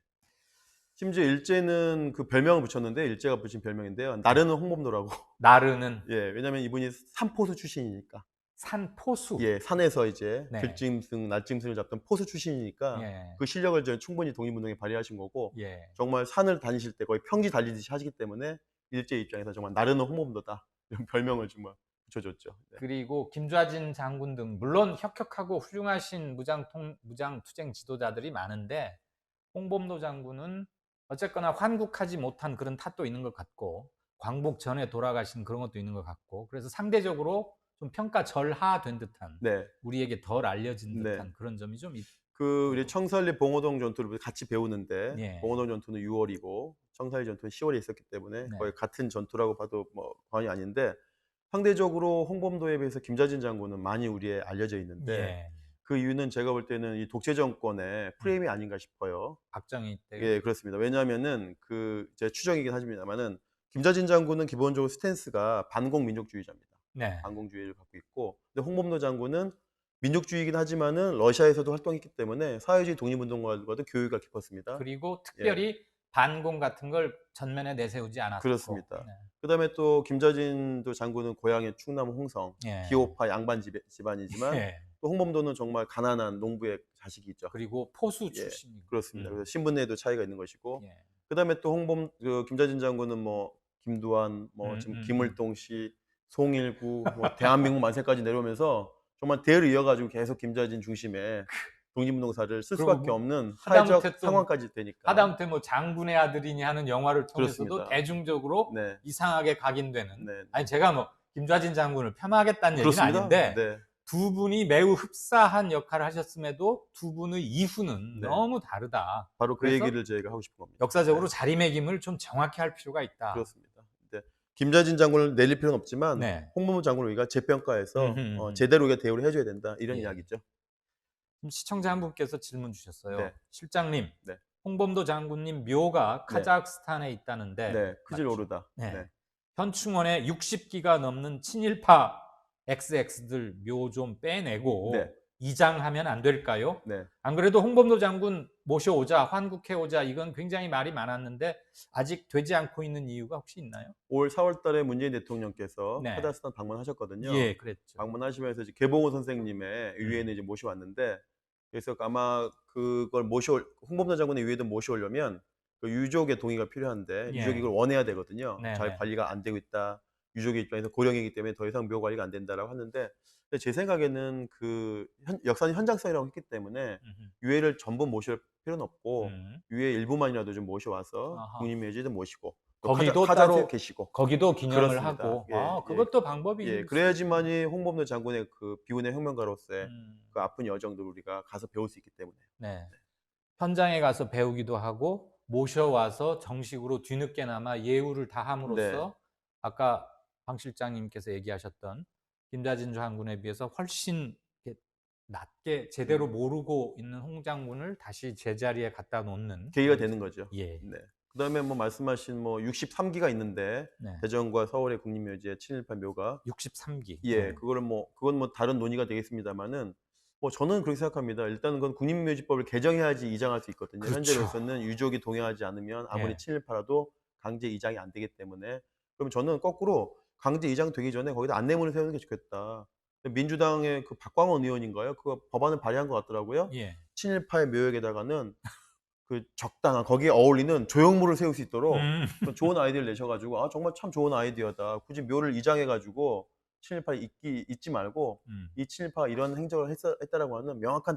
[SPEAKER 2] 심지어 일제는 그 별명을 붙였는데, 일제가 붙인 별명인데요. 나르는 홍범도라고.
[SPEAKER 1] 나르는.
[SPEAKER 2] 예, 왜냐면 이분이 산포수 출신이니까.
[SPEAKER 1] 산포수.
[SPEAKER 2] 예, 산에서 이제
[SPEAKER 1] 네.
[SPEAKER 2] 들짐승, 날짐승을 잡던 포수 출신이니까 그 실력을 충분히 독립운동에 발휘하신 거고, 정말 산을 다니실 때 거의 평지 달리듯이 하시기 때문에 일제 입장에서 정말 나르는 홍범도다, 이런 별명을 정말 붙여줬죠. 네.
[SPEAKER 1] 그리고 김좌진 장군 등 물론 혁혁하고 훌륭하신 무장 투쟁 지도자들이 많은데 홍범도 장군은 어쨌거나 환국하지 못한 그런 탓도 있는 것 같고 광복 전에 돌아가신 그런 것도 있는 것 같고, 그래서 상대적으로 좀 평가절하된 듯한, 우리에게 덜 알려진 듯한 그런 점이 좀
[SPEAKER 2] 우리 청설리 봉오동 전투를 같이 배우는데 봉오동 전투는 6월이고 청설리 전투는 10월에 있었기 때문에 거의 같은 전투라고 봐도 뭐 과언이 아닌데, 상대적으로 홍범도에 비해서 김좌진 장군은 많이 우리에 알려져 있는데 그 이유는 제가 볼 때는 이 독재 정권의 프레임이 아닌가 싶어요.
[SPEAKER 1] 박정희 때.
[SPEAKER 2] 예, 그렇습니다. 왜냐하면은 제 추정이긴 하지만은 김좌진 장군은 기본적으로 스탠스가 반공 민족주의자입니다. 반공주의를 갖고 있고, 근데 홍범도 장군은 민족주의이긴 하지만은 러시아에서도 활동했기 때문에 사회주의 독립운동가들과도 교류가 깊었습니다.
[SPEAKER 1] 그리고 특별히 반공 같은 걸 전면에 내세우지 않았고.
[SPEAKER 2] 그렇습니다. 그다음에 또 김좌진도 장군은 고향이 충남 홍성, 기호파 양반 집안이지만 또 홍범도는 정말 가난한 농부의 자식이죠.
[SPEAKER 1] 그리고 포수 출신이고.
[SPEAKER 2] 그렇습니다. 그래서 신분에도 차이가 있는 것이고, 그다음에 또 김좌진 장군은 뭐 김두한, 지금 김을동 씨, 송일구, 대한민국 만세까지 내려오면서 정말 대를 이어가지고 계속 김좌진 중심의 독립운동사를 쓸 수밖에 없는 사회적 상황까지 되니까.
[SPEAKER 1] 하다못해 뭐 장군의 아들이니 하는 영화를 통해서도
[SPEAKER 2] 그렇습니다.
[SPEAKER 1] 대중적으로 이상하게 각인되는. 아니 제가 뭐 김좌진 장군을 폄하하겠다는 얘기는
[SPEAKER 2] 그렇습니다.
[SPEAKER 1] 아닌데
[SPEAKER 2] 네.
[SPEAKER 1] 두 분이 매우 흡사한 역할을 하셨음에도 두 분의 이후는
[SPEAKER 2] 네.
[SPEAKER 1] 너무 다르다.
[SPEAKER 2] 바로 그
[SPEAKER 1] 그래서
[SPEAKER 2] 얘기를 저희가 하고 싶은 겁니다.
[SPEAKER 1] 역사적으로
[SPEAKER 2] 네.
[SPEAKER 1] 자리매김을 좀 정확히 할 필요가 있다.
[SPEAKER 2] 그렇습니다. 네. 김좌진 장군을 내릴 필요는 없지만
[SPEAKER 1] 네.
[SPEAKER 2] 홍범도 장군을 우리가 재평가해서
[SPEAKER 1] 음흠.
[SPEAKER 2] 제대로 우리가 대우를 해줘야 된다. 이런
[SPEAKER 1] 예.
[SPEAKER 2] 이야기죠.
[SPEAKER 1] 시청자 한 분께서 질문 주셨어요.
[SPEAKER 2] 네.
[SPEAKER 1] 실장님,
[SPEAKER 2] 네.
[SPEAKER 1] 홍범도 장군님 묘가
[SPEAKER 2] 네.
[SPEAKER 1] 카자흐스탄에 있다는데
[SPEAKER 2] 네. 크질
[SPEAKER 1] 맞죠?
[SPEAKER 2] 오르다.
[SPEAKER 1] 네.
[SPEAKER 2] 네.
[SPEAKER 1] 현충원에 60기가 넘는 친일파 XX들 묘 좀 빼내고
[SPEAKER 2] 네.
[SPEAKER 1] 이장하면 안 될까요?
[SPEAKER 2] 네.
[SPEAKER 1] 안 그래도 홍범도 장군 모셔오자, 환국해오자 이건 굉장히 말이 많았는데 아직 되지 않고 있는 이유가 혹시 있나요?
[SPEAKER 2] 올 4월 달에 문재인 대통령께서
[SPEAKER 1] 네.
[SPEAKER 2] 카자흐스탄 방문하셨거든요.
[SPEAKER 1] 예, 그랬죠.
[SPEAKER 2] 방문하시면서 이제 개봉호 선생님의 의회는 이제 모셔왔는데, 그래서 아마 그걸 홍범도 장군의 의회도 모셔오려면 그 유족의 동의가 필요한데
[SPEAKER 1] 예.
[SPEAKER 2] 유족이 이걸 원해야 되거든요.
[SPEAKER 1] 네네.
[SPEAKER 2] 잘 관리가 안 되고 있다. 유족의 입장에서 고령이기 때문에 더 이상 묘 관리가 안 된다라고 하는데, 근데 제 생각에는 그 역사는 현장성이라고 했기 때문에 유해를 전부 모실 필요는 없고 유해 일부만이라도 좀 모셔와서
[SPEAKER 1] 아하.
[SPEAKER 2] 국립묘지도 모시고
[SPEAKER 1] 거기도
[SPEAKER 2] 카자흐에
[SPEAKER 1] 따로
[SPEAKER 2] 계시고
[SPEAKER 1] 거기도 기념을
[SPEAKER 2] 그렇습니다.
[SPEAKER 1] 하고
[SPEAKER 2] 예,
[SPEAKER 1] 아,
[SPEAKER 2] 예.
[SPEAKER 1] 그것도 방법이
[SPEAKER 2] 예, 그래야지만이 홍범도 장군의 그 비운의 혁명가로서의
[SPEAKER 1] 음.
[SPEAKER 2] 그 아픈 여정들을 우리가 가서 배울 수 있기 때문에.
[SPEAKER 1] 네. 현장에 가서 배우기도 하고 모셔와서 정식으로 뒤늦게나마 예우를 다함으로써
[SPEAKER 2] 네.
[SPEAKER 1] 아까 방 실장님께서 얘기하셨던 김좌진 장군에 비해서 훨씬 이렇게 낮게 제대로 모르고 있는 홍 장군을 다시 제자리에 갖다 놓는
[SPEAKER 2] 계기가 되는 거죠.
[SPEAKER 1] 예.
[SPEAKER 2] 네. 그다음에 뭐 말씀하신 뭐 63기가 있는데
[SPEAKER 1] 네.
[SPEAKER 2] 대전과 서울의 국립묘지에 친일파 묘가
[SPEAKER 1] 63기.
[SPEAKER 2] 예, 그건 뭐 다른 논의가 되겠습니다만은 뭐 저는 그렇게 생각합니다. 일단은 그건 국립묘지법을 개정해야지 이장할 수 있거든요.
[SPEAKER 1] 그렇죠.
[SPEAKER 2] 현재로서는 유족이 동의하지 않으면 아무리
[SPEAKER 1] 예.
[SPEAKER 2] 친일파라도 강제 이장이 안 되기 때문에, 그럼 저는 거꾸로 강제 이장 되기 전에 거기다 안내문을 세우는 게 좋겠다. 민주당의 그 박광원 의원인가요? 그 법안을 발의한 것 같더라고요.
[SPEAKER 1] 예.
[SPEAKER 2] 친일파의 묘역에다가는 그 적당한 거기에 어울리는 조형물을 세울 수 있도록 좋은 아이디어를 내셔가지고 아 정말 참 좋은 아이디어다. 굳이 묘를 이장해가지고 친일파 잊지 말고 이 친일파가 이런 행적을 했다라고 하는 명확한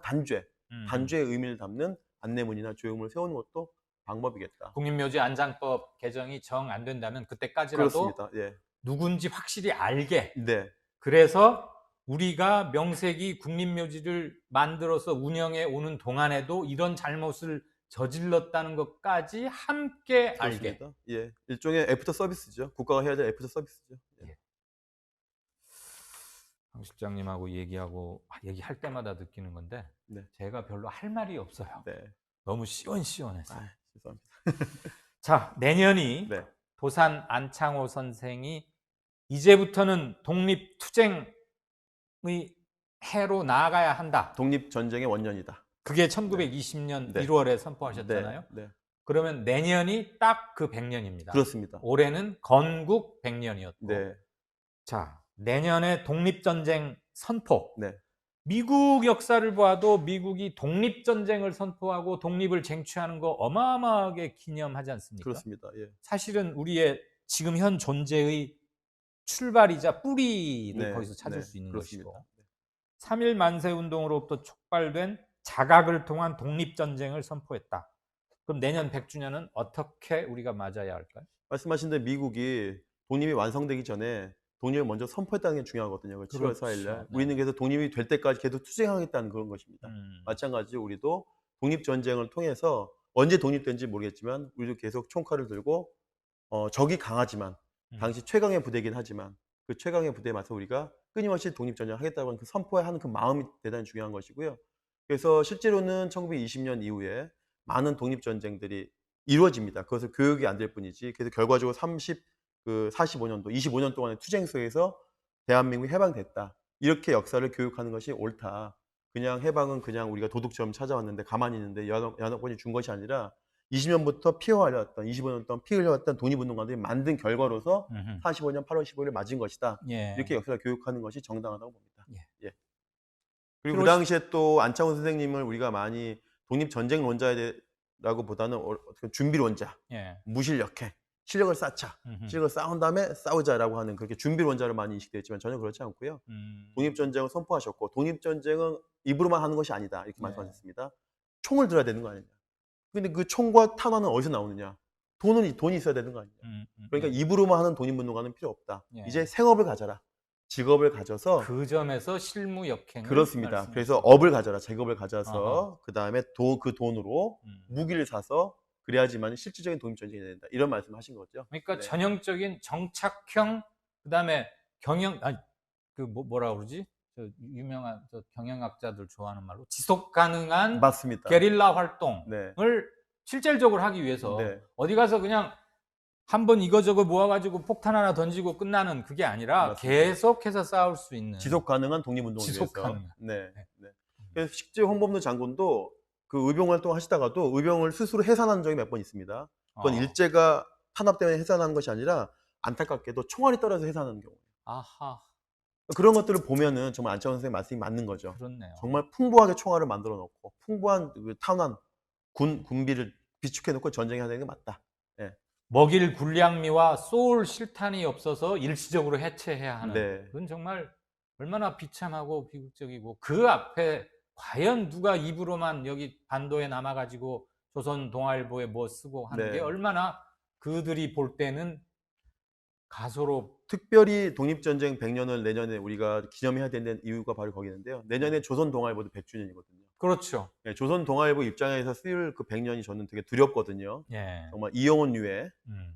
[SPEAKER 2] 단죄의 의미를 담는 안내문이나 조형물을 세우는 것도 방법이겠다.
[SPEAKER 1] 국립묘지 안장법 개정이 정 안 된다면 그때까지라도
[SPEAKER 2] 그렇습니다. 예.
[SPEAKER 1] 누군지 확실히 알게.
[SPEAKER 2] 네.
[SPEAKER 1] 그래서 우리가 명색이 국립묘지를 만들어서 운영해 오는 동안에도 이런 잘못을 저질렀다는 것까지 함께 알게.
[SPEAKER 2] 그렇습니다. 예. 일종의 애프터 서비스죠. 국가가 해야 될 애프터 서비스죠. 예.
[SPEAKER 1] 강 실장님하고 얘기할 때마다 느끼는 건데
[SPEAKER 2] 네.
[SPEAKER 1] 제가 별로 할 말이 없어요.
[SPEAKER 2] 네.
[SPEAKER 1] 너무 시원시원해서.
[SPEAKER 2] 죄송합니다.
[SPEAKER 1] 자, 내년이
[SPEAKER 2] 네.
[SPEAKER 1] 도산 안창호 선생이 이제부터는 독립투쟁의 해로 나아가야 한다.
[SPEAKER 2] 독립전쟁의 원년이다.
[SPEAKER 1] 그게 1920년
[SPEAKER 2] 네.
[SPEAKER 1] 1월에 선포하셨잖아요.
[SPEAKER 2] 네.
[SPEAKER 1] 그러면 내년이 딱 그 100년입니다.
[SPEAKER 2] 그렇습니다.
[SPEAKER 1] 올해는 건국 100년이었고.
[SPEAKER 2] 네.
[SPEAKER 1] 자, 내년에 독립전쟁 선포.
[SPEAKER 2] 네.
[SPEAKER 1] 미국 역사를 봐도 미국이 독립전쟁을 선포하고 독립을 쟁취하는 거 어마어마하게 기념하지 않습니까?
[SPEAKER 2] 그렇습니다. 예.
[SPEAKER 1] 사실은 우리의 지금 현 존재의 출발이자 뿌리를
[SPEAKER 2] 네,
[SPEAKER 1] 거기서 찾을
[SPEAKER 2] 네,
[SPEAKER 1] 수 있는
[SPEAKER 2] 그렇습니다.
[SPEAKER 1] 것이고 3.1 만세 운동으로부터 촉발된 자각을 통한 독립전쟁을 선포했다. 그럼 내년 100주년은 어떻게 우리가 맞아야 할까요?
[SPEAKER 2] 말씀하신 대로 미국이 독립이 완성되기 전에 독립을 먼저 선포했다는 게 중요하거든요. 7월 4일 날.
[SPEAKER 1] 네.
[SPEAKER 2] 우리는 그래서 독립이 될 때까지 계속 투쟁하겠다는 그런 것입니다. 마찬가지로 우리도 독립전쟁을 통해서 언제 독립된지 모르겠지만 우리도 계속 총칼을 들고 적이 강하지만 당시 최강의 부대이긴 하지만 그 최강의 부대에 맞서 우리가 끊임없이 독립전쟁을 하겠다고 하는 그 선포하는 그 마음이 대단히 중요한 것이고요. 그래서 실제로는 1920년 이후에 많은 독립전쟁들이 이루어집니다. 그것을 교육이 안 될 뿐이지. 그래서 결과적으로 45년도, 25년 동안의 투쟁 속에서 대한민국이 해방됐다. 이렇게 역사를 교육하는 것이 옳다. 그냥 해방은 그냥 우리가 도둑처럼 찾아왔는데 가만히 있는데 연합군이 준 것이 아니라 20년부터 피 흘려왔던 25년 동안 피 흘려왔던 독립운동가들이 만든 결과로서 45년 8월 15일을 맞은 것이다.
[SPEAKER 1] 예.
[SPEAKER 2] 이렇게 역사를 교육하는 것이 정당하다고 봅니다.
[SPEAKER 1] 예.
[SPEAKER 2] 예. 그리고 그 당시에 또 안창호 선생님을 우리가 많이 독립전쟁론자라고 보다는 어떻게 준비론자,
[SPEAKER 1] 예.
[SPEAKER 2] 무실력해, 실력을 쌓자, 실력을 쌓은 다음에 싸우자라고 하는 그렇게 준비론자로 많이 인식되어 있지만 전혀 그렇지 않고요. 독립전쟁을 선포하셨고 독립전쟁은 입으로만 하는 것이 아니다 이렇게 말씀하셨습니다. 총을 들어야 되는 거 아니냐. 근데 그 총과 탄환은 어디서 나오느냐? 돈이 있어야 되는 거 아니에요. 그러니까 입으로만 하는 독립운동가는 필요 없다.
[SPEAKER 1] 예.
[SPEAKER 2] 이제 생업을 가져라. 직업을 가져서
[SPEAKER 1] 그 점에서 실무 역행을
[SPEAKER 2] 그렇습니다. 그래서 업을 가져라. 직업을 가져서 그다음에 그 돈으로 무기를 사서 그래야지만 실질적인 독립전쟁이 된다. 이런 말씀하신 거죠.
[SPEAKER 1] 그러니까
[SPEAKER 2] 네.
[SPEAKER 1] 전형적인 정착형 그다음에 경영 뭐라 그러지? 저 유명한 저 경영학자들 좋아하는 말로 지속 가능한
[SPEAKER 2] 맞습니다.
[SPEAKER 1] 게릴라 활동을
[SPEAKER 2] 네.
[SPEAKER 1] 실질적으로 하기 위해서
[SPEAKER 2] 네.
[SPEAKER 1] 어디 가서 그냥 한번 이거저거 모아가지고 폭탄 하나 던지고 끝나는 그게 아니라
[SPEAKER 2] 맞습니다.
[SPEAKER 1] 계속해서 싸울 수 있는
[SPEAKER 2] 지속 가능한 독립운동을
[SPEAKER 1] 지속
[SPEAKER 2] 위해서.
[SPEAKER 1] 가능한.
[SPEAKER 2] 네. 네. 그래서 실제 홍범도 장군도 그 의병 활동하시다가도 의병을 스스로 해산한 적이 몇 번 있습니다. 그건 일제가 탄압 때문에 해산한 것이 아니라 안타깝게도 총알이 떨어져 해산하는 경우.
[SPEAKER 1] 아하.
[SPEAKER 2] 그런 것들을 보면은 정말 안창원 선생님 말씀이 맞는 거죠.
[SPEAKER 1] 그렇네요.
[SPEAKER 2] 정말 풍부하게 총알을 만들어 놓고 풍부한 그 탄환 군비를 비축해 놓고 전쟁해야 되는 게 맞다. 예.
[SPEAKER 1] 먹일 군량미와 쏠 실탄이 없어서 일시적으로 해체해야 하는
[SPEAKER 2] 네.
[SPEAKER 1] 그건 정말 얼마나 비참하고 비극적이고 그 앞에 과연 누가 입으로만 여기 반도에 남아가지고 조선 동아일보에 뭐 쓰고 하는
[SPEAKER 2] 네.
[SPEAKER 1] 게 얼마나 그들이 볼 때는 가소롭.
[SPEAKER 2] 특별히 독립전쟁 100년을 내년에 우리가 기념해야 되는 이유가 바로 거기인데요. 내년에 조선 동아일보도 100주년이거든요.
[SPEAKER 1] 그렇죠.
[SPEAKER 2] 네, 조선 동아일보 입장에서 쓰일 그 100년이 저는 되게 두렵거든요.
[SPEAKER 1] 예.
[SPEAKER 2] 정말 이영훈류의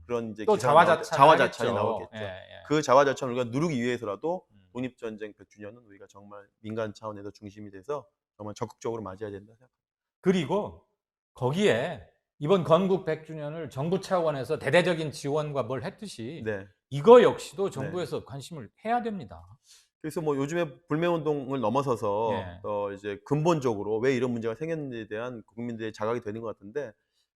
[SPEAKER 2] 그런 이제
[SPEAKER 1] 또
[SPEAKER 2] 자화자찬이 나오겠죠.
[SPEAKER 1] 예.
[SPEAKER 2] 그 자화자찬을 우리가 누르기 위해서라도 독립전쟁 100주년은 우리가 정말 민간 차원에서 중심이 돼서 정말 적극적으로 맞이해야 된다 생각합니다.
[SPEAKER 1] 그리고 거기에 이번 건국 100주년을 정부 차원에서 대대적인 지원과 뭘 했듯이
[SPEAKER 2] 네.
[SPEAKER 1] 이거 역시도 정부에서 관심을 해야 됩니다.
[SPEAKER 2] 그래서 뭐 요즘에 불매운동을 넘어서서 이제 근본적으로 왜 이런 문제가 생겼는지에 대한 국민들의 자각이 되는 것 같은데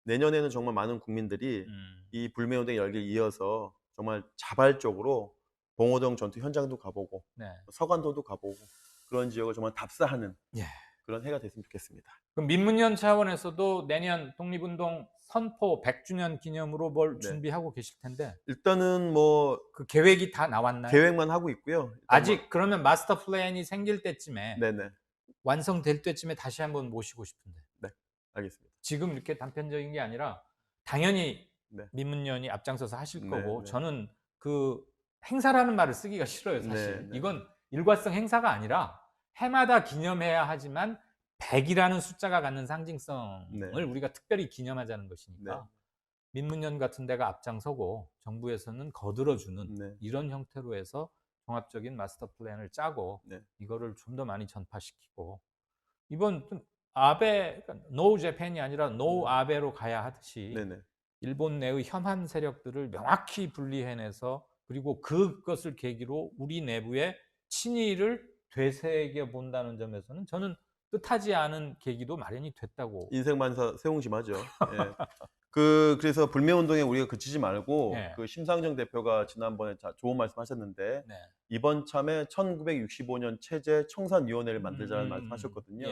[SPEAKER 2] 내년에는 정말 많은 국민들이 이 불매운동 열기를 이어서 정말 자발적으로 봉오동 전투 현장도 가보고 서간도도 가보고 그런 지역을 정말 답사하는 그런 해가 됐으면 좋겠습니다.
[SPEAKER 1] 그럼 민문연 차원에서도 내년 독립운동 선포 100주년 기념으로 뭘 준비하고 계실 텐데
[SPEAKER 2] 일단은 뭐
[SPEAKER 1] 그 계획이 다 나왔나요?
[SPEAKER 2] 계획만 하고 있고요.
[SPEAKER 1] 아직 그러면 마스터 플랜이 생길 때쯤에
[SPEAKER 2] 네네.
[SPEAKER 1] 완성될 때쯤에 다시 한번 모시고 싶은데.
[SPEAKER 2] 네, 알겠습니다.
[SPEAKER 1] 지금 이렇게 단편적인 게 아니라 당연히 민문연이 앞장서서 하실 거고 저는 그 행사라는 말을 쓰기가 싫어요, 사실. 이건 일과성 행사가 아니라 해마다 기념해야 하지만 100이라는 숫자가 갖는 상징성을 우리가 특별히 기념하자는 것이니까 민문연 같은 데가 앞장서고 정부에서는 거들어주는 이런 형태로 해서 종합적인 마스터 플랜을 짜고 이거를 좀 더 많이 전파시키고 이번 아베, 노 재팬이 아니라 노 아베로 가야 하듯이 일본 내의 혐한 세력들을 명확히 분리해내서 그리고 그것을 계기로 우리 내부의 친일을 되새겨 본다는 점에서는 저는 뜻하지 않은 계기도 마련이 됐다고.
[SPEAKER 2] 인생만사 세옹심하죠. 그래서 불매운동에 우리가 그치지 말고 그 심상정 대표가 지난번에 좋은 말씀하셨는데 이번 참에 1965년 체제 청산위원회를 만들자는 말씀하셨거든요.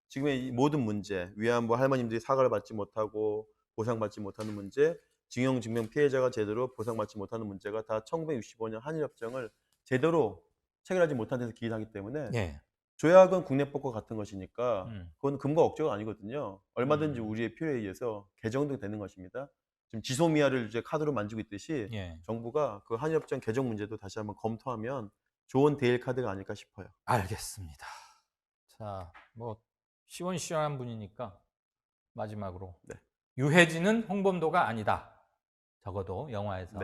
[SPEAKER 2] 지금의 이 모든 문제, 위안부 할머님들이 사과를 받지 못하고 보상받지 못하는 문제, 징용 증명 피해자가 제대로 보상받지 못하는 문제가 다 1965년 한일협정을 제대로 체결하지 못한 데서 기인하기 때문에 조약은 국내법과 같은 것이니까 그건 금과 억제가 아니거든요. 얼마든지 우리의 필요에 의해서 개정도 되는 것입니다. 지금 지소미아를 이제 카드로 만지고 있듯이 정부가 그 한일협정 개정 문제도 다시 한번 검토하면 좋은 데일 카드가 아닐까 싶어요.
[SPEAKER 1] 알겠습니다. 자, 뭐 시원시원한 분이니까 마지막으로 유해진은 홍범도가 아니다. 적어도 영화에서.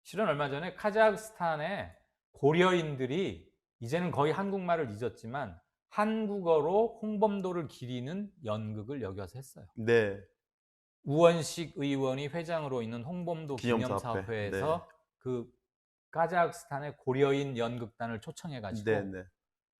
[SPEAKER 1] 실은 얼마 전에 카자흐스탄의 고려인들이 이제는 거의 한국말을 잊었지만 한국어로 홍범도를 기리는 연극을 여기서 했어요. 우원식 의원이 회장으로 있는 홍범도 기념사업회에서 그 카자흐스탄의 고려인 연극단을 초청해가지고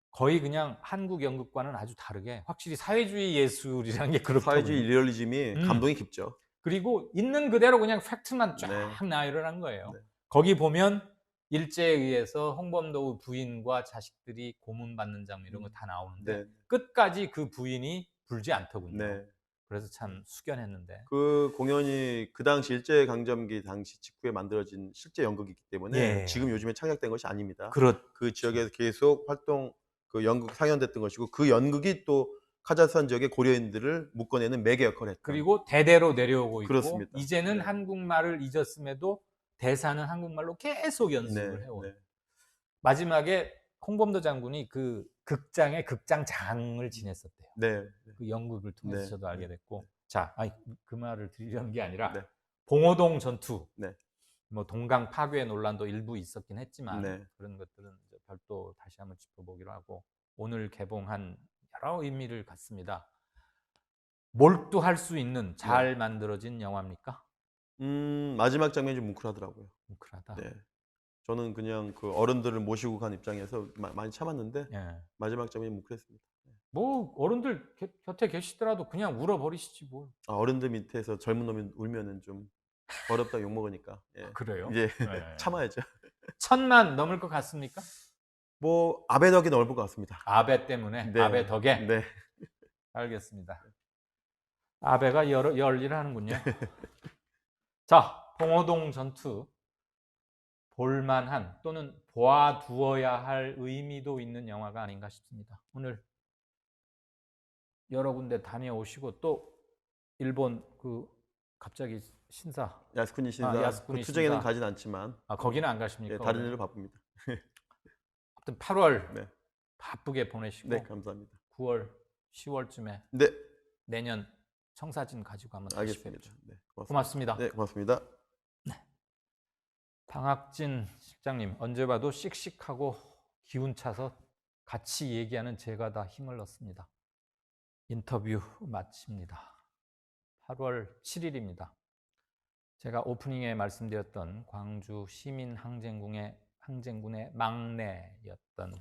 [SPEAKER 1] 거의 그냥 한국 연극과는 아주 다르게 확실히 사회주의 예술이라는 게 그렇거든요.
[SPEAKER 2] 사회주의 리얼리즘이 감동이 깊죠.
[SPEAKER 1] 그리고 있는 그대로 그냥 팩트만 쫙 나열을 거예요. 거기 보면 일제에 의해서 홍범도의 부인과 자식들이 고문받는 장면 이런 거 다 나오는데 끝까지 그 부인이 불지 않더군요. 그래서 참 숙연했는데.
[SPEAKER 2] 그 공연이 그 당시 일제강점기 당시 직후에 만들어진 실제 연극이기 때문에 지금 요즘에 창작된 것이 아닙니다. 그 지역에서 계속 활동, 그 연극 상연됐던 것이고 그 연극이 또 카자흐스탄 지역의 고려인들을 묶어내는 매개 역할을 했죠.
[SPEAKER 1] 그리고 대대로 내려오고 있고
[SPEAKER 2] 그렇습니다.
[SPEAKER 1] 이제는
[SPEAKER 2] 네.
[SPEAKER 1] 한국말을 잊었음에도 대사는 한국말로 계속 연습을
[SPEAKER 2] 네,
[SPEAKER 1] 해온.
[SPEAKER 2] 네.
[SPEAKER 1] 마지막에 홍범도 장군이 그 극장의 극장장을 지냈었대요.
[SPEAKER 2] 네.
[SPEAKER 1] 그 연극을 통해서
[SPEAKER 2] 네.
[SPEAKER 1] 저도 알게 됐고. 자, 그 말을 드리려는 게 아니라
[SPEAKER 2] 네.
[SPEAKER 1] 봉오동 전투,
[SPEAKER 2] 네.
[SPEAKER 1] 뭐 동강 파괴 논란도 일부 있었긴 했지만
[SPEAKER 2] 네.
[SPEAKER 1] 그런 것들은 이제 별도 다시 한번 짚어보기로 하고 오늘 개봉한 여러 의미를 갖습니다. 몰두할 수 있는 잘 만들어진 영화입니까?
[SPEAKER 2] 마지막 장면이 좀 뭉클하더라고요.
[SPEAKER 1] 뭉클하다.
[SPEAKER 2] 네. 저는 그냥 그 어른들을 모시고 간 입장에서 많이 참았는데
[SPEAKER 1] 예.
[SPEAKER 2] 마지막 장면이 뭉클했습니다.
[SPEAKER 1] 뭐 어른들 곁에 계시더라도 그냥 울어버리시지 뭐.
[SPEAKER 2] 어른들 밑에서 젊은 놈이 울면은 좀 어렵다 욕 먹으니까. 예.
[SPEAKER 1] 그래요?
[SPEAKER 2] 이제
[SPEAKER 1] 예.
[SPEAKER 2] 참아야죠.
[SPEAKER 1] 1000만 넘을 것 같습니까?
[SPEAKER 2] 뭐 아베 덕이 넓을 것 같습니다.
[SPEAKER 1] 아베 때문에?
[SPEAKER 2] 네.
[SPEAKER 1] 아베 덕에?
[SPEAKER 2] 네.
[SPEAKER 1] 알겠습니다. 아베가 열일 하는군요. 자, 봉오동 전투 볼만한 또는 보아두어야 할 의미도 있는 영화가 아닌가 싶습니다. 오늘 여러 군데 다녀오시고 또 일본 그 갑자기 신사
[SPEAKER 2] 야스쿠니 신사
[SPEAKER 1] 야스쿠니
[SPEAKER 2] 그 투쟁에는
[SPEAKER 1] 신사.
[SPEAKER 2] 가진 않지만
[SPEAKER 1] 거기는 안 가십니까?
[SPEAKER 2] 예, 다른 일로 바쁩니다.
[SPEAKER 1] 아무튼 8월
[SPEAKER 2] 네.
[SPEAKER 1] 바쁘게 보내시고
[SPEAKER 2] 네, 감사합니다.
[SPEAKER 1] 9월, 10월쯤에
[SPEAKER 2] 네,
[SPEAKER 1] 내년 청사진 가지고 한번 다시
[SPEAKER 2] 알겠습니다.
[SPEAKER 1] 뵙죠.
[SPEAKER 2] 네,
[SPEAKER 1] 고맙습니다.
[SPEAKER 2] 네, 고맙습니다.
[SPEAKER 1] 방학진 실장님, 언제 봐도 씩씩하고 기운 차서 같이 얘기하는 제가 다 힘을 넣습니다. 인터뷰 마칩니다. 8월 7일입니다. 제가 오프닝에 말씀드렸던 광주 시민항쟁군의 막내였던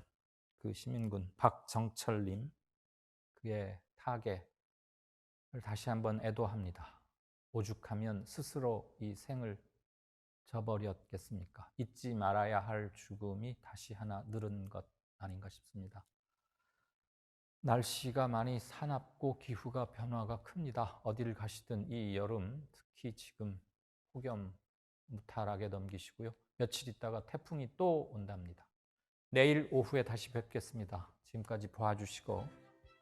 [SPEAKER 1] 그 시민군 박정철님, 그의 타계를 다시 한번 애도합니다. 오죽하면 스스로 이 생을 저버렸겠습니까? 잊지 말아야 할 죽음이 다시 하나 늘은 것 아닌가 싶습니다. 날씨가 많이 사납고 기후가 변화가 큽니다. 어디를 가시든 이 여름 특히 지금 폭염 무탈하게 넘기시고요. 며칠 있다가 태풍이 또 온답니다. 내일 오후에 다시 뵙겠습니다. 지금까지 봐주시고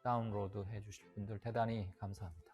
[SPEAKER 1] 다운로드 해주실 분들 대단히 감사합니다.